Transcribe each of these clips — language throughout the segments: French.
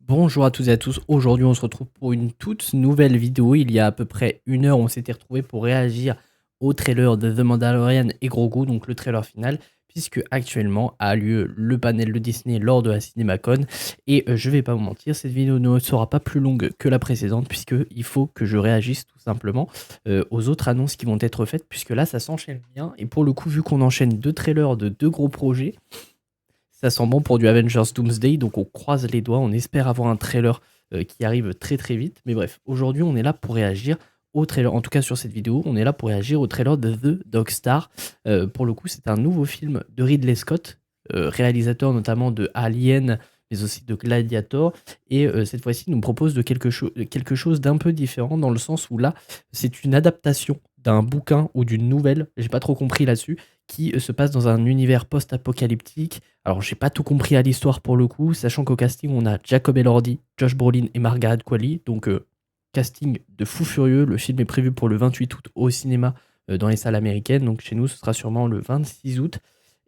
Bonjour à toutes et à tous, aujourd'hui on se retrouve pour une toute nouvelle vidéo. Il y a à peu près une heure on s'était retrouvé pour réagir au trailer de The Mandalorian et Grogu, donc le trailer final, puisque actuellement a lieu le panel de Disney lors de la CinemaCon. Et je vais pas vous mentir, cette vidéo ne sera pas plus longue que la précédente, puisqu'il faut que je réagisse tout simplement aux autres annonces qui vont être faites, puisque là ça s'enchaîne bien. Et pour le coup, vu qu'on enchaîne deux trailers de deux gros projets, ça sent bon pour du Avengers Doomsday, donc on croise les doigts, on espère avoir un trailer qui arrive très très vite. Mais bref, aujourd'hui on est là pour réagir au trailer, en tout cas sur cette vidéo, on est là pour réagir au trailer de The Dog Star. Pour le coup, c'est un nouveau film de Ridley Scott, réalisateur notamment de Alien, mais aussi de Gladiator. Et cette fois-ci, il nous propose quelque chose d'un peu différent, dans le sens où là, c'est une adaptation d'un bouquin ou d'une nouvelle, j'ai pas trop compris là-dessus, qui se passe dans un univers post-apocalyptique. Alors, j'ai pas tout compris à l'histoire pour le coup, sachant qu'au casting, on a Jacob Elordi, Josh Brolin et Margaret Qualley. Donc, casting de fou furieux. Le film est prévu pour le 28 août au cinéma dans les salles américaines. Donc, chez nous, ce sera sûrement le 26 août.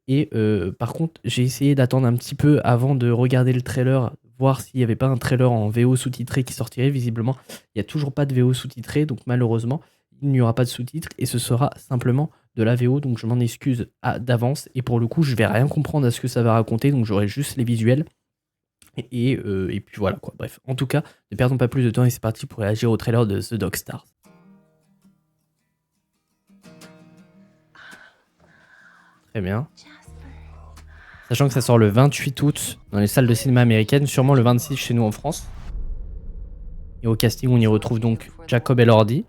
Et par contre, j'ai essayé d'attendre un petit peu avant de regarder le trailer, voir s'il n'y avait pas un trailer en VO sous-titré qui sortirait. Visiblement, il n'y a toujours pas de VO sous-titré. Donc, malheureusement, il n'y aura pas de sous-titres et ce sera simplement de la VO, donc je m'en excuse d'avance. Et pour le coup, je vais rien comprendre à ce que ça va raconter, donc j'aurai juste les visuels. Et puis voilà quoi. Bref, en tout cas, ne perdons pas plus de temps et c'est parti pour réagir au trailer de The Dog Stars. Très bien. Sachant que ça sort le 28 août dans les salles de cinéma américaines, sûrement le 26 chez nous en France. Et au casting, on y retrouve donc Jacob Elordi,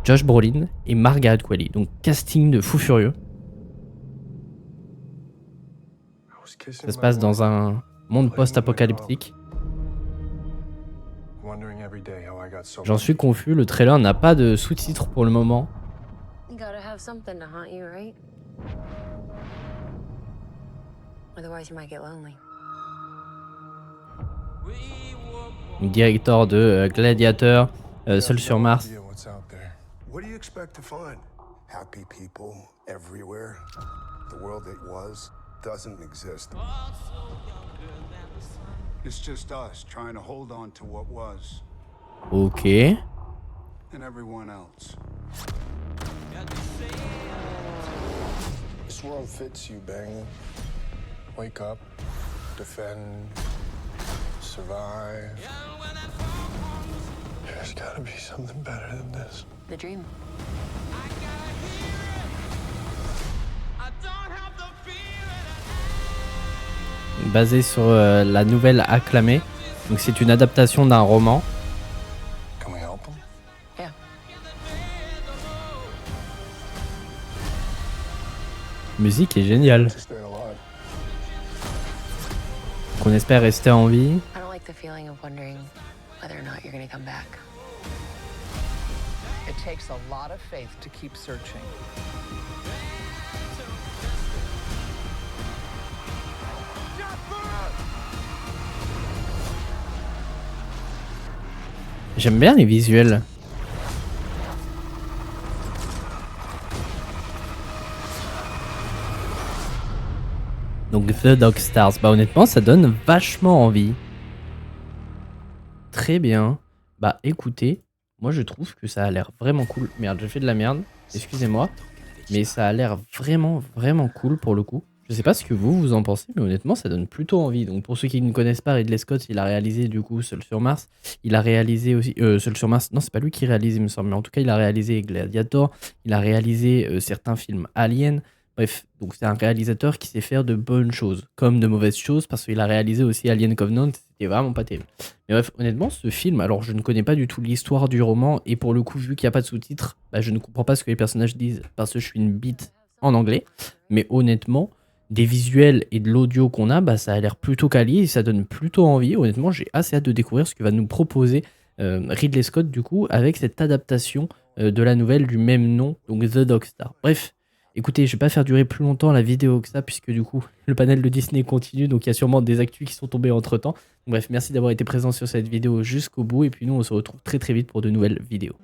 Josh Brolin et Margaret Qualley. Donc casting de fou furieux. Ça se passe dans un monde post-apocalyptique. J'en suis confus, le trailer n'a pas de sous-titres pour le moment. Directeur de Gladiator, Seul sur Mars. What do you expect to find? Happy people everywhere. The world that was doesn't exist. It's just us trying to hold on to what was. Ok. And everyone else. This world fits you, Bang. Wake up, defend, survive. There's gotta be something better than this. The dream. Basé sur la nouvelle acclamée. Donc c'est une adaptation d'un roman. Can we help him? Yeah. Musique est géniale. To stay alive. Qu'on espère rester en vie. I don't like the feeling of wondering whether or not you're gonna come back. It takes a lot of faith to keep searching. J'aime bien les visuels. Donc The Dog Stars, bah honnêtement ça donne vachement envie. Très bien. Bah écoutez, moi je trouve que ça a l'air vraiment cool. Merde, j'ai fait de la merde, excusez-moi. Mais ça a l'air vraiment cool pour le coup. Je sais pas ce que vous en pensez, mais honnêtement ça donne plutôt envie. Donc pour ceux qui ne connaissent pas, Ridley Scott, il a réalisé du coup Seul sur Mars. Il a réalisé aussi... Seul sur Mars, non c'est pas lui qui réalise il me semble, mais en tout cas il a réalisé Gladiator. Il a réalisé certains films Alien. Bref, donc c'est un réalisateur qui sait faire de bonnes choses, comme de mauvaises choses, parce qu'il a réalisé aussi Alien Covenant, c'était vraiment pas terrible. Mais bref, honnêtement, ce film, alors je ne connais pas du tout l'histoire du roman, et pour le coup, vu qu'il n'y a pas de sous-titres, bah, je ne comprends pas ce que les personnages disent, parce que je suis une bite en anglais. Mais honnêtement, des visuels et de l'audio qu'on a, bah, ça a l'air plutôt quali, et ça donne plutôt envie. Honnêtement, j'ai assez hâte de découvrir ce que va nous proposer Ridley Scott, du coup, avec cette adaptation de la nouvelle du même nom, donc The Dog Star. Bref. Écoutez, je vais pas faire durer plus longtemps la vidéo que ça, puisque du coup, le panel de Disney continue, donc il y a sûrement des actus qui sont tombés entre-temps. Bref, merci d'avoir été présent sur cette vidéo jusqu'au bout, et puis nous, on se retrouve très vite pour de nouvelles vidéos.